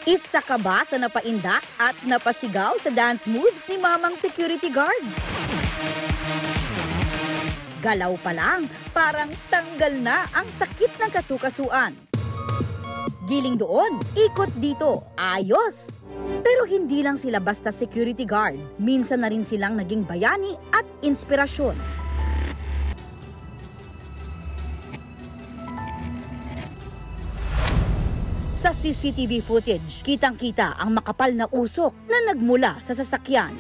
Isa ka ba sa napaindak at napasigaw sa dance moves ni Mamang Security Guard? Galaw pa lang, parang tanggal na ang sakit ng kasukasuan. Giling doon, ikot dito, ayos! Pero hindi lang sila basta security guard, minsan na rin silang naging bayani at inspirasyon. Sa CCTV footage, kitang-kita ang makapal na usok na nagmula sa sasakyan.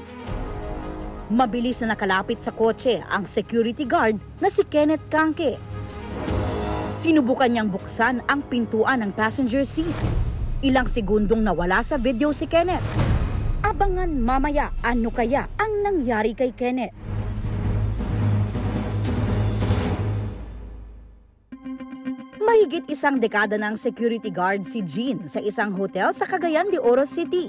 Mabilis na nakalapit sa kotse ang security guard na si Kenneth Canque. Sinubukan niyang buksan ang pintuan ng passenger seat. Ilang segundong nawala sa video si Kenneth. Abangan mamaya ano kaya ang nangyari kay Kenneth. Mahigit isang dekada ng security guard si Jean sa isang hotel sa Cagayan de Oro City.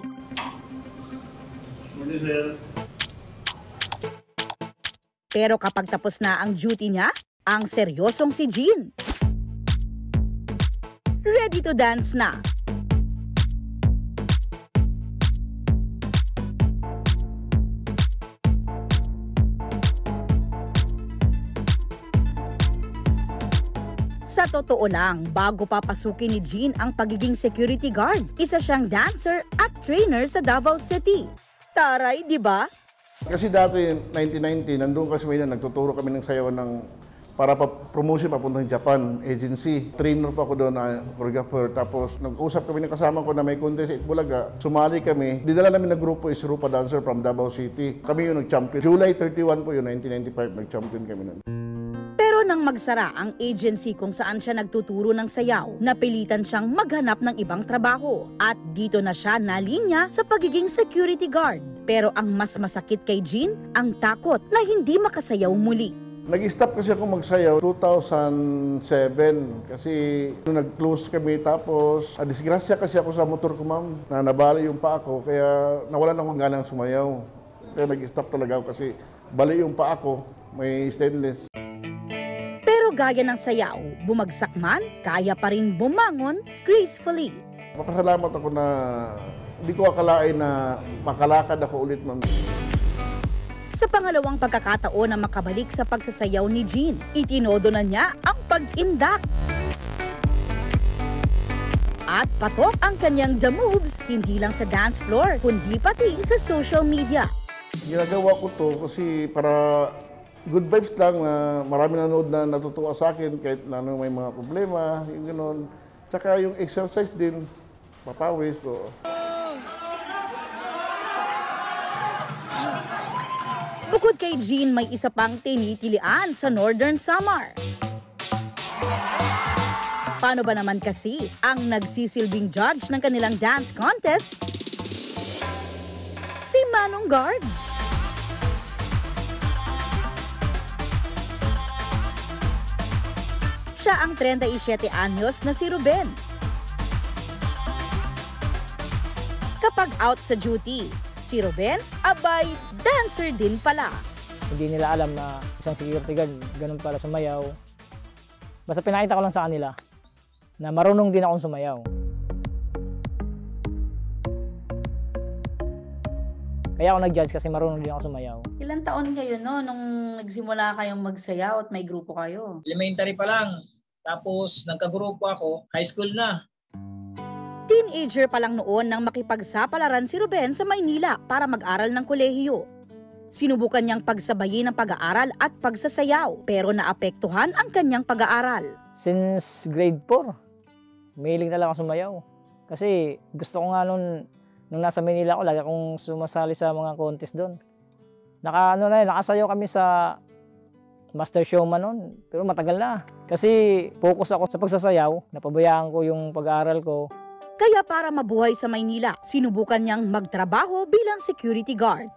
Pero kapag tapos na ang duty niya, ang seryosong si Jean ready to dance na. Sa totoo lang, bago papasukin ni Jean ang pagiging security guard, isa siyang dancer at trainer sa Davao City. Taray, di ba? Kasi dati, 1990, nandun kasi may nagtuturo kami ng sayaw para promotion papuntang Japan, agency. Trainer pa ako doon na choreographer. Tapos nag-usap kami ng kasama ko na may contest sa Itbulaga. Sumali kami. Dinala namin na grupo is Rupa Dancer from Davao City. Kami yung nag-champion. July 31 po yun, 1995, nag-champion kami nun. Pero nang magsara ang agency kung saan siya nagtuturo ng sayaw, napilitan siyang maghanap ng ibang trabaho. At dito na siya nalinya sa pagiging security guard. Pero ang mas masakit kay Jean, ang takot na hindi makasayaw muli. Nag-stop kasi ako magsayaw 2007 kasi nung nag-close kami tapos disgrasya kasi ako sa motor ko, ma'am, na nabali yung paa ko kaya nawalan akong ganang sumayaw. Kaya nag-stop talaga ako kasi bali yung paa ko, may stainless. Pero gaya ng sayaw, bumagsak man, kaya pa rin bumangon gracefully. Papasalamat ako na hindi ko akalain na makalakad ako ulit, ma'am. Sa pangalawang pagkakataon na makabalik sa pagsasayaw ni Jean, itinodo na niya ang pag-indak. At patok ang kanyang the moves, hindi lang sa dance floor, kundi pati sa social media. Ginagawa ko to kasi para good vibes lang na marami nanood na natutuwa sa akin kahit na may mga problema, yung gano'n. Tsaka yung exercise din, papawis. So. Bukod kay Jean, may isa pang tinitilian sa Northern Samar. Paano ba naman kasi ang nagsisilbing judge ng kanilang dance contest? Si Manong Guard. Siya ang 37 anyos na si Ruben. Kapag out sa duty, si Ruben, abay, dancer din pala. Hindi nila alam na isang security guard, ganun pala sumayaw. Basta pinakita ko lang sa kanila na marunong din akong sumayaw. Kaya ako nag-judge kasi marunong din ako sumayaw. Ilang taon kayo nung nagsimula kayong magsayaw at may grupo kayo? Elementary pa lang. Tapos nagkagrupo ako, high school na. Teenager pa lang noon nang makipagsapalaran si Ruben sa Maynila para mag-aral ng kolehiyo. Sinubukan niyang pagsabayin ang pag-aaral at pagsasayaw, pero naapektuhan ang kanyang pag-aaral. Since grade 4, mahilig talaga ako sumayaw. Kasi gusto ko nga nung nasa Maynila ako, lagi akong sumasali sa mga contest doon. Nakasayaw kami sa Master Showman noon, pero matagal na. Kasi focus ako sa pagsasayaw, napabayaan ko yung pag-aaral ko. Kaya para mabuhay sa Maynila, sinubukan niyang magtrabaho bilang security guard.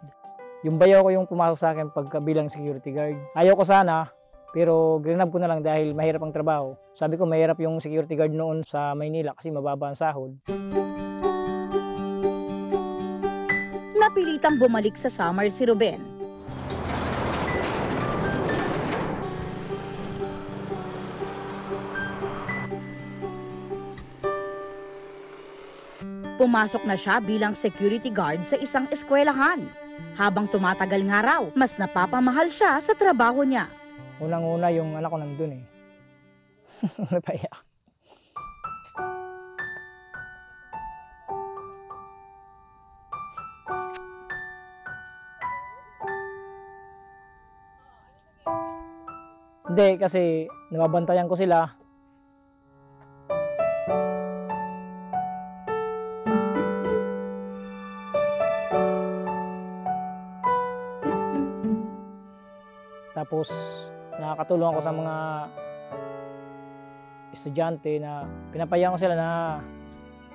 Yung bayaw ko yung pumasok sa akin bilang security guard. Ayaw ko sana, pero grinab ko na lang dahil mahirap ang trabaho. Sabi ko mahirap yung security guard noon sa Maynila kasi mababa ang sahod. Napilitang bumalik sa Samar si Ruben. Pumasok na siya bilang security guard sa isang eskwelahan. Habang tumatagal nga raw, mas napapamahal siya sa trabaho niya. Unang-una yung anak ko nandun eh. Napaiyak. Hindi, kasi nababantayan ko sila. Tapos nakakatulong ako sa mga estudyante na pinapayaan ko sila na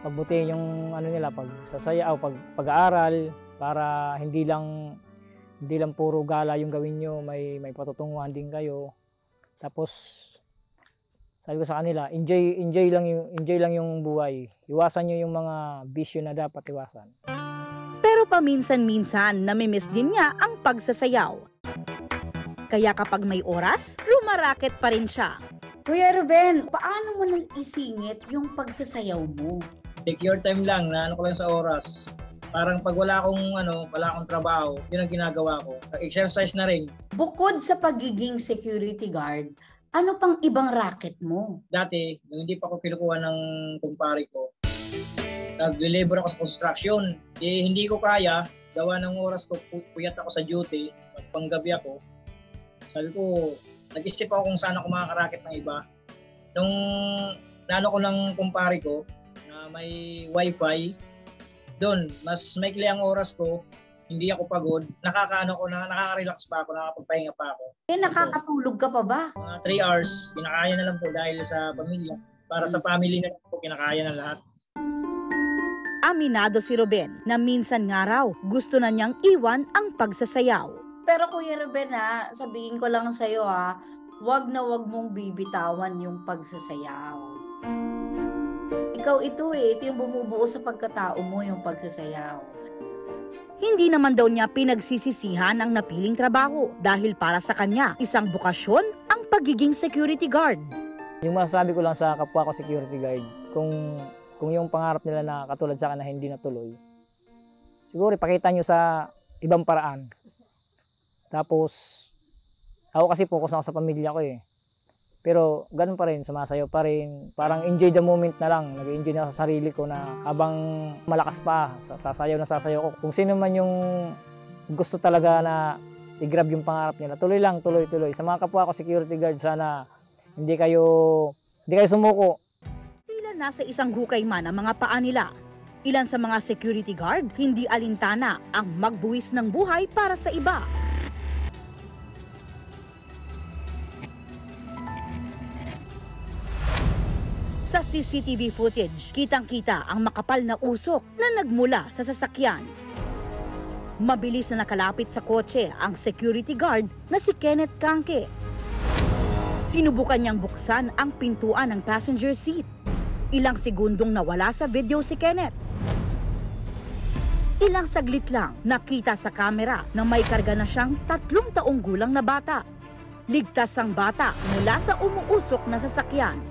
pagbutihin yung ano nila, pagsasaya o pag-aaral para hindi lang puro gala yung gawin nyo, may patutunguhan din kayo. Tapos sabi ko sa kanila, enjoy lang yung buhay. Iwasan nyo yung mga bisyo na dapat iwasan. Pero paminsan-minsan namimiss din niya ang pagsasayaw. Kaya kapag may oras, rumaraket pa rin siya. Kuya Ruben, paano mo naisingit yung pagsasayaw mo? Take your time lang, na ano ko lang sa oras. Parang pag wala akong trabaho, yun ang ginagawa ko. Exercise na rin. Bukod sa pagiging security guard, ano pang ibang racket mo? Dati, nung hindi pa ako kinukuha ng kumpare ko, nagle-labor ako sa construction. Hindi ko kaya, gawa ng oras ko, puyat ako sa duty, panggabi ako. Sabi ko, nag-isip ako kung saan ako makakaraket ng iba. Nung nano ko ng kumpare ko, na may wifi, doon, mas maikli ang oras ko, hindi ako pagod, nakaka-relax pa ako, nakakapagpahinga pa ako. Nakakatulog ka pa ba? Mga 3 hours, kinakaya na lang po dahil sa pamilya. Para sa family na lang po, kinakaya na lahat. Aminado si Ruben na minsan nga raw gusto na niyang iwan ang pagsasayaw. Pero Kuya Ruben sabihin ko lang sa'yo wag na wag mong bibitawan yung pagsasayaw. Ikaw ito yung bumubuo sa pagkatao mo, yung pagsasayaw. Hindi naman daw niya pinagsisisihan ang napiling trabaho dahil para sa kanya, isang bukasyon ang pagiging security guard. Yung masasabi ko lang sa kapwa ko security guard, kung yung pangarap nila na katulad sa akin na hindi natuloy, siguro ipakita nyo sa ibang paraan. Tapos, ako kasi focus ako sa pamilya ko eh. Pero ganun pa rin, sumasayaw pa rin. Parang enjoy the moment na lang. Nag-enjoy na sa sarili ko na habang malakas pa, sasayaw ko. Kung sino man yung gusto talaga na i-grab yung pangarap nila, tuloy lang, tuloy. Sa mga kapwa ko security guard, sana hindi kayo sumuko. Tila nasa isang hukay man ang mga paa nila. Ilan sa mga security guard, hindi alintana ang magbuwis ng buhay para sa iba. Sa CCTV footage, kitang-kita ang makapal na usok na nagmula sa sasakyan. Mabilis na nakalapit sa kotse ang security guard na si Kenneth Kangke. Sinubukan niyang buksan ang pintuan ng passenger seat. Ilang segundong nawala sa video si Kenneth. Ilang saglit lang nakita sa kamera na may karga na siyang 3 taong gulang na bata. Ligtas ang bata mula sa umuusok na sasakyan.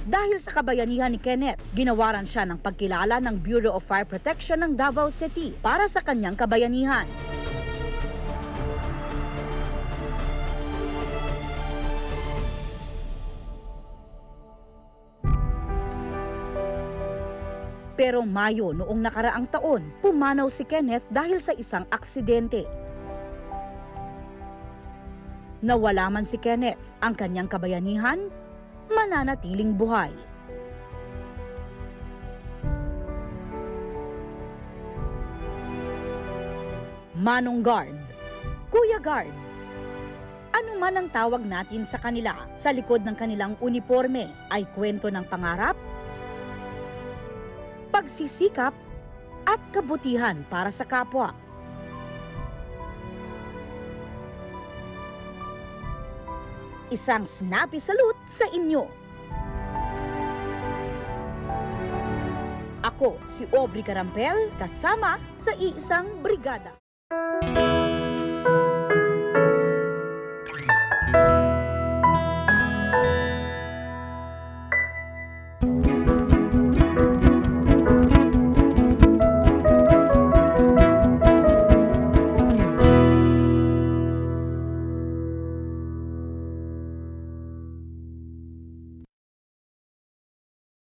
Dahil sa kabayanihan ni Kenneth, ginawaran siya ng pagkilala ng Bureau of Fire Protection ng Davao City para sa kanyang kabayanihan. Pero Mayo noong nakaraang taon, pumanaw si Kenneth dahil sa isang aksidente. Nawala man si Kenneth, ang kanyang kabayanihan mananatiling buhay. Manong Guard, Kuya Guard. Ano man ang tawag natin sa kanila, sa likod ng kanilang uniforme ay kwento ng pangarap, pagsisikap at kabutihan para sa kapwa. Isang snappy salute sa inyo. Ako si Aubrey Carampel kasama sa iisang brigada.